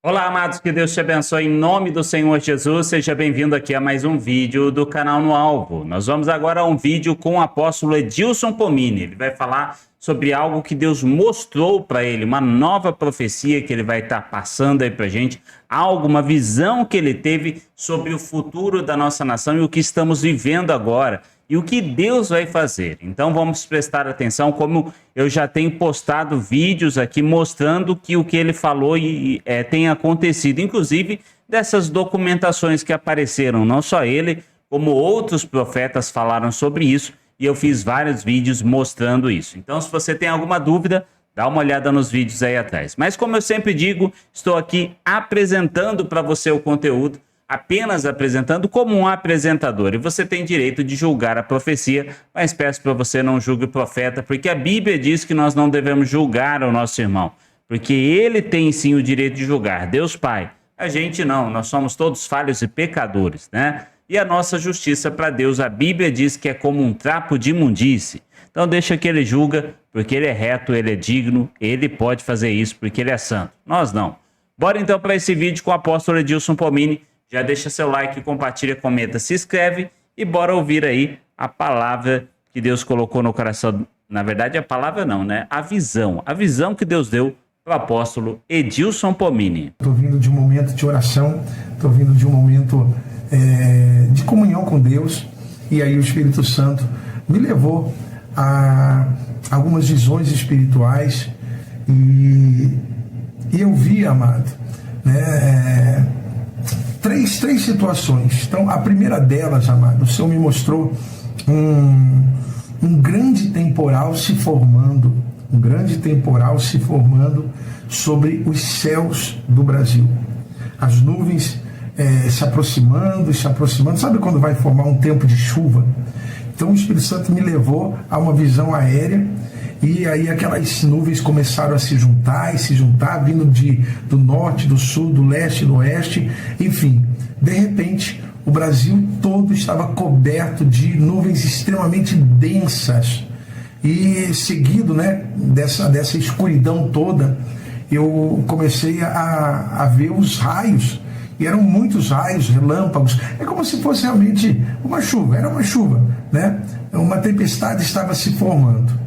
Olá, amados, que Deus te abençoe em nome do Senhor Jesus. Seja bem-vindo aqui a mais um vídeo do canal No Alvo. Nós vamos agora a um vídeo com o apóstolo Edilson Pomini. Ele vai falar sobre algo que Deus mostrou para ele, uma nova profecia que ele vai estar passando aí para gente, uma visão que ele teve sobre o futuro da nossa nação e o que estamos vivendo agora. E o que Deus vai fazer. Então vamos prestar atenção, como eu já tenho postado vídeos aqui mostrando que o que ele falou tem acontecido, inclusive dessas documentações que apareceram, não só ele, como outros profetas falaram sobre isso, e eu fiz vários vídeos mostrando isso. Então, se você tem alguma dúvida, dá uma olhada nos vídeos aí atrás. Mas como eu sempre digo, estou aqui apresentando para você o conteúdo, apenas apresentando como um apresentador, e você tem direito de julgar a profecia, mas peço para você não julgue o profeta, porque a Bíblia diz que nós não devemos julgar o nosso irmão, porque ele tem sim o direito de julgar, Deus Pai. A gente não, nós somos todos falhos e pecadores, né? E a nossa justiça para Deus, a Bíblia diz que é como um trapo de imundície. Então deixa que ele julga, porque ele é reto, ele é digno, ele pode fazer isso porque ele é santo. Nós não. Bora então para esse vídeo com o apóstolo Edilson Pomini. Já deixa seu like, compartilha, comenta, se inscreve e bora ouvir aí a palavra que Deus colocou no coração. Na verdade, a palavra não, né? A visão que Deus deu para o apóstolo Edilson Pomini. Estou vindo de um momento de oração, estou vindo de um momento de comunhão com Deus, e aí o Espírito Santo me levou a algumas visões espirituais e eu vi, amado, né? Três situações. Então, a primeira delas, amado, o Senhor me mostrou um grande temporal se formando, sobre os céus do Brasil. As nuvens se aproximando. Sabe quando vai formar um tempo de chuva? Então, o Espírito Santo me levou a uma visão aérea. E aí aquelas nuvens começaram a se juntar, vindo do norte, do sul, do leste, do oeste, enfim. De repente, o Brasil todo estava coberto de nuvens extremamente densas. E seguido, né, dessa escuridão toda, eu comecei a ver os raios. E eram muitos raios, relâmpagos. É como se fosse realmente uma chuva, era uma chuva, né? Uma tempestade estava se formando.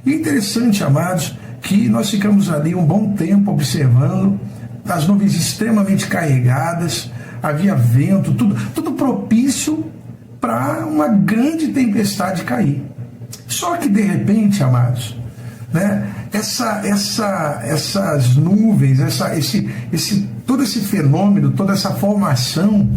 E é interessante, amados, que nós ficamos ali um bom tempo observando as nuvens extremamente carregadas, havia vento, tudo propício para uma grande tempestade cair. Só que de repente, amados, né, essas nuvens, todo esse fenômeno, toda essa formação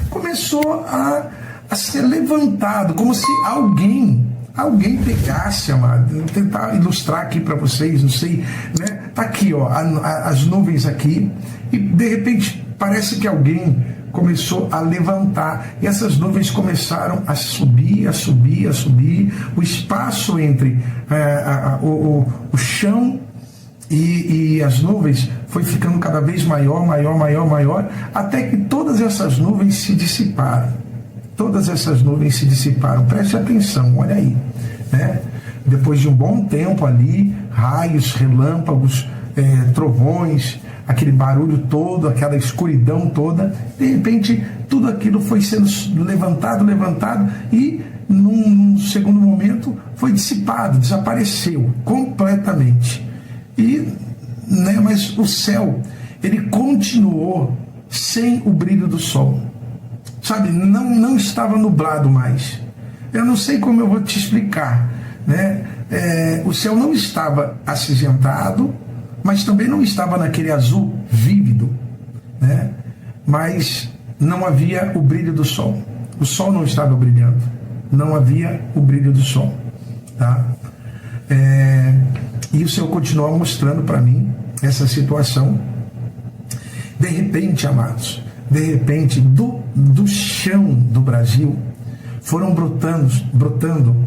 começou a ser levantado, como se alguém pegasse, amado, vou tentar ilustrar aqui para vocês, não sei, né? Tá aqui, ó, as nuvens aqui, e de repente parece que alguém começou a levantar, e essas nuvens começaram a subir, o espaço entre o chão e as nuvens foi ficando cada vez maior, até que todas essas nuvens se dissiparam. Preste atenção, olha aí, né? Depois de um bom tempo ali, raios, relâmpagos, trovões, aquele barulho todo, aquela escuridão toda, de repente tudo aquilo foi sendo levantado e num segundo momento foi dissipado, desapareceu completamente. Né, mas o céu, ele continuou sem o brilho do sol. Sabe, não estava nublado mais. Eu não sei como eu vou te explicar, né? O céu não estava acinzentado, mas também não estava naquele azul vívido, né? Mas não havia o brilho do sol. O sol não estava brilhando. Não havia o brilho do sol, tá? E o Senhor continuou mostrando para mim essa situação. De repente, amados, do chão do Brasil foram brotando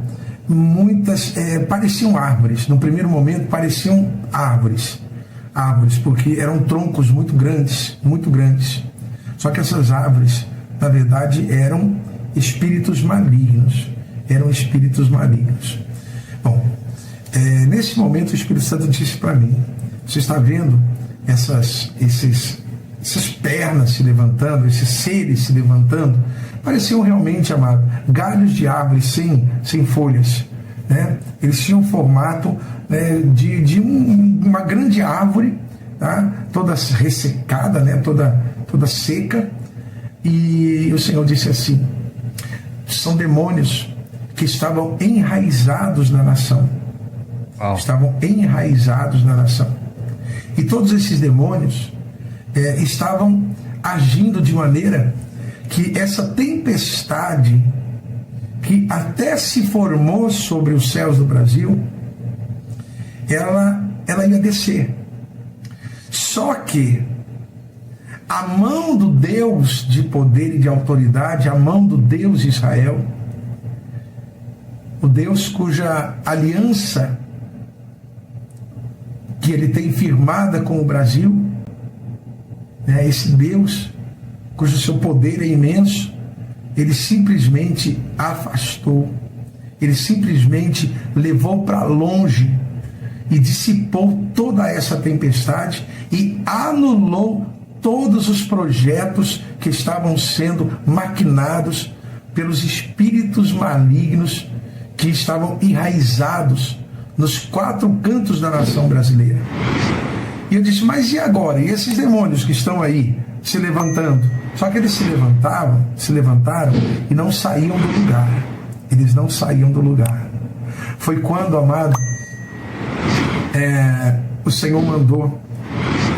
muitas, pareciam árvores. No primeiro momento pareciam árvores, porque eram troncos muito grandes. Só que essas árvores, na verdade, eram espíritos malignos. Bom, nesse momento o Espírito Santo disse para mim: você está vendo esses essas pernas se levantando, esses seres se levantando, pareciam realmente, amado, galhos de árvores sem folhas, né? Eles tinham o formato, né, de uma grande árvore, tá? Toda ressecada, né? toda seca. E o Senhor disse assim: são demônios que estavam enraizados na nação. Estavam enraizados na nação. E todos esses demônios estavam agindo de maneira que essa tempestade que até se formou sobre os céus do Brasil, ela ia descer. Só que a mão do Deus de poder e de autoridade, a mão do Deus de Israel, o Deus cuja aliança que ele tem firmada com o Brasil, né, esse Deus cujo seu poder é imenso, ele simplesmente afastou, ele simplesmente levou para longe e dissipou toda essa tempestade e anulou todos os projetos que estavam sendo maquinados pelos espíritos malignos que estavam enraizados nos 4 cantos da nação brasileira. E eu disse: mas e agora? E esses demônios que estão aí se levantando? Só que eles se levantaram e não saíam do lugar. Eles não saíam do lugar. Foi quando, amado, o Senhor mandou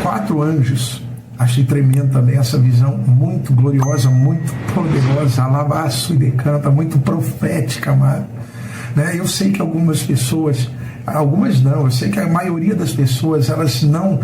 4 anjos. Achei tremendo também essa visão, muito gloriosa, muito poderosa, alabaço e decanta, muito profética, amado. Né? Eu sei que algumas pessoas, algumas não, eu sei que a maioria das pessoas, elas não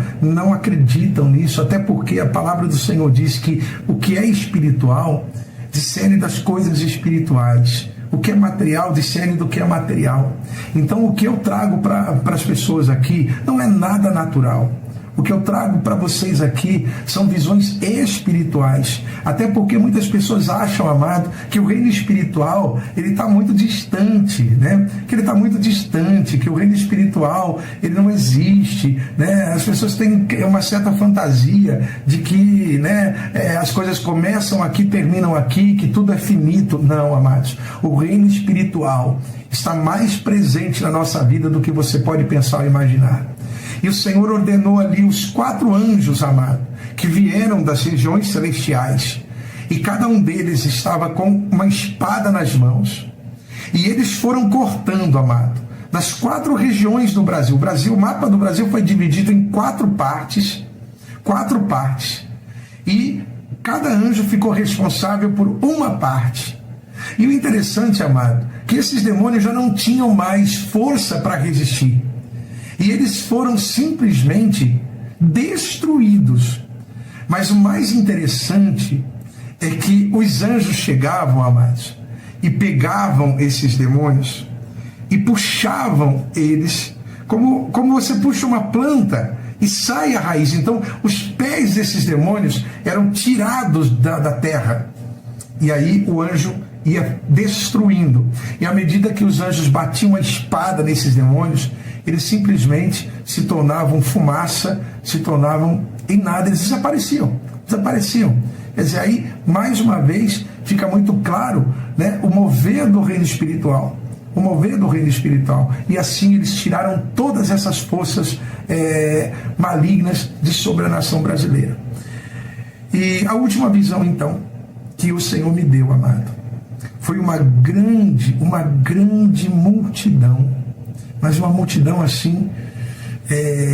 acreditam nisso, até porque a palavra do Senhor diz que o que é espiritual discerne das coisas espirituais. O que é material discerne do que é material. Então o que eu trago para as pessoas aqui não é nada natural. O que eu trago para vocês aqui são visões espirituais. Até porque muitas pessoas acham, amado, que o reino espiritual ele está muito distante, né? Que ele está muito distante, que o reino espiritual ele não existe, né? As pessoas têm uma certa fantasia de que, né, as coisas começam aqui, terminam aqui, que tudo é finito. Não, amados. O reino espiritual está mais presente na nossa vida do que você pode pensar ou imaginar. E o Senhor ordenou ali os 4 anjos, amado, que vieram das regiões celestiais. E cada um deles estava com uma espada nas mãos. E eles foram cortando, amado, das 4 regiões do Brasil. O mapa do Brasil foi dividido em 4 partes. 4 partes. E cada anjo ficou responsável por uma parte. E o interessante, amado, que esses demônios já não tinham mais força para resistir. E eles foram simplesmente destruídos. Mas o mais interessante é que os anjos chegavam, amados, e pegavam esses demônios e puxavam eles, como você puxa uma planta e sai a raiz. Então, os pés desses demônios eram tirados da terra. E aí o anjo ia destruindo. E à medida que os anjos batiam a espada nesses demônios, eles simplesmente se tornavam fumaça, se tornavam em nada, eles desapareciam. Quer dizer, aí, mais uma vez, fica muito claro, né, o mover do reino espiritual. E assim eles tiraram todas essas forças malignas de sobre a nação brasileira. E a última visão, então, que o Senhor me deu, amado, foi uma grande multidão, mas uma multidão assim,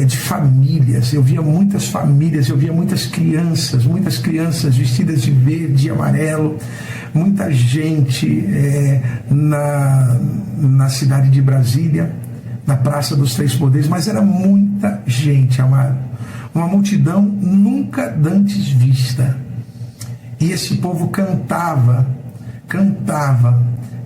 de famílias. Eu via muitas famílias, eu via muitas crianças vestidas de verde e amarelo, muita gente na cidade de Brasília, na Praça dos Três Poderes, mas era muita gente, amado, uma multidão nunca dantes vista. E esse povo cantava,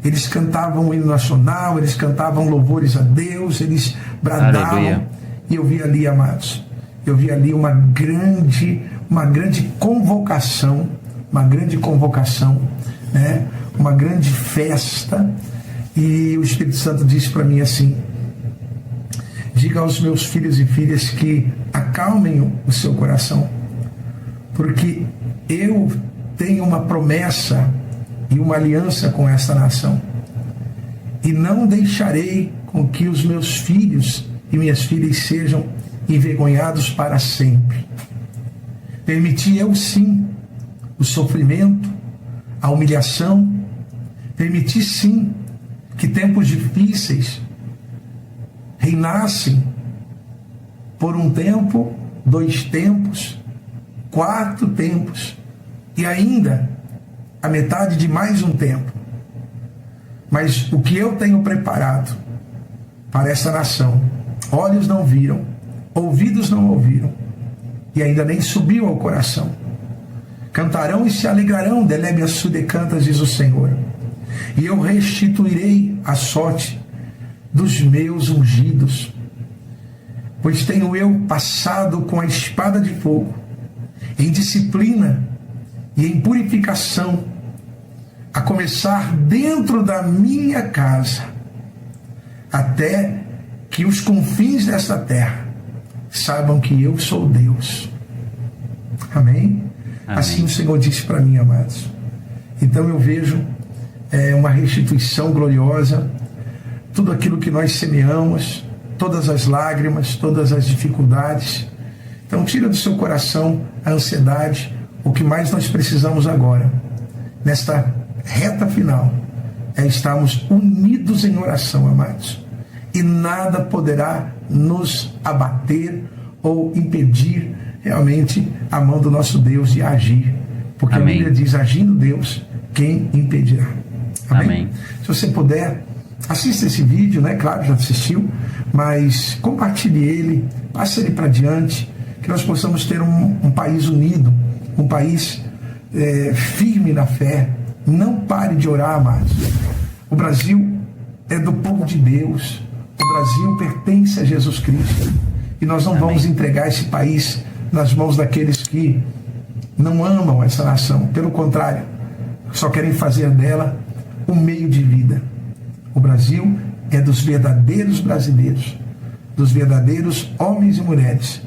eles cantavam o hino nacional, eles cantavam louvores a Deus, eles bradavam. Aleluia. E eu vi ali, amados, uma grande convocação, né? Uma grande festa. E o Espírito Santo disse para mim assim: diga aos meus filhos e filhas que acalmem o seu coração, porque eu tenho uma promessa e uma aliança com esta nação. E não deixarei com que os meus filhos e minhas filhas sejam envergonhados para sempre. Permiti eu sim o sofrimento, a humilhação. Permiti sim que tempos difíceis reinassem por um tempo, 2 tempos, 4 tempos e ainda a metade de mais um tempo. Mas o que eu tenho preparado para essa nação, olhos não viram, ouvidos não ouviram, e ainda nem subiu ao coração. Cantarão e se alegrarão, delebe a sudecantas, diz o Senhor. E eu restituirei a sorte dos meus ungidos, pois tenho eu passado com a espada de fogo, em disciplina e em purificação, a começar dentro da minha casa, até que os confins desta terra saibam que eu sou Deus. Amém? Amém. Assim o Senhor disse para mim, amados. Então eu vejo uma restituição gloriosa, tudo aquilo que nós semeamos, todas as lágrimas, todas as dificuldades. Então tira do seu coração a ansiedade. O que mais nós precisamos agora, nesta reta final, é estarmos unidos em oração, amados. E nada poderá nos abater ou impedir realmente a mão do nosso Deus de agir. Porque Amém. A Bíblia diz, agindo Deus, quem impedirá? Amém? Amém. Se você puder, assista esse vídeo, né? Claro, já assistiu, mas compartilhe ele, passe ele para diante, que nós possamos ter um país unido, um país firme na fé. Não pare de orar, amados. O Brasil é do povo de Deus. O Brasil pertence a Jesus Cristo. E nós não vamos entregar esse país nas mãos daqueles que não amam essa nação. Pelo contrário, só querem fazer dela um meio de vida. O Brasil é dos verdadeiros brasileiros, dos verdadeiros homens e mulheres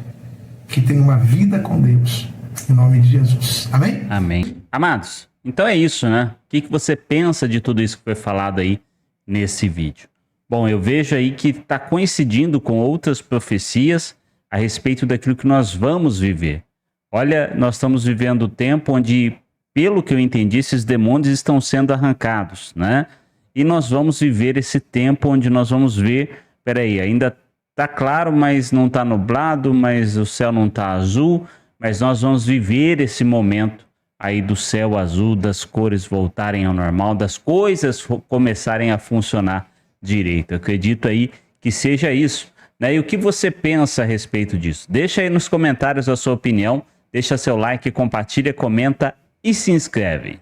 que têm uma vida com Deus. Em nome de Jesus. Amém? Amém. Amados, então é isso, né? O que você pensa de tudo isso que foi falado aí nesse vídeo? Bom, eu vejo aí que está coincidindo com outras profecias a respeito daquilo que nós vamos viver. Olha, nós estamos vivendo o tempo onde, pelo que eu entendi, esses demônios estão sendo arrancados, né? E nós vamos viver esse tempo onde nós vamos ver, peraí, ainda está claro, mas não está nublado, mas o céu não está azul, mas nós vamos viver esse momento aí do céu azul, das cores voltarem ao normal, das coisas começarem a funcionar direito. Eu acredito aí que seja isso, né? E o que você pensa a respeito disso? Deixa aí nos comentários a sua opinião, deixa seu like, compartilha, comenta e se inscreve.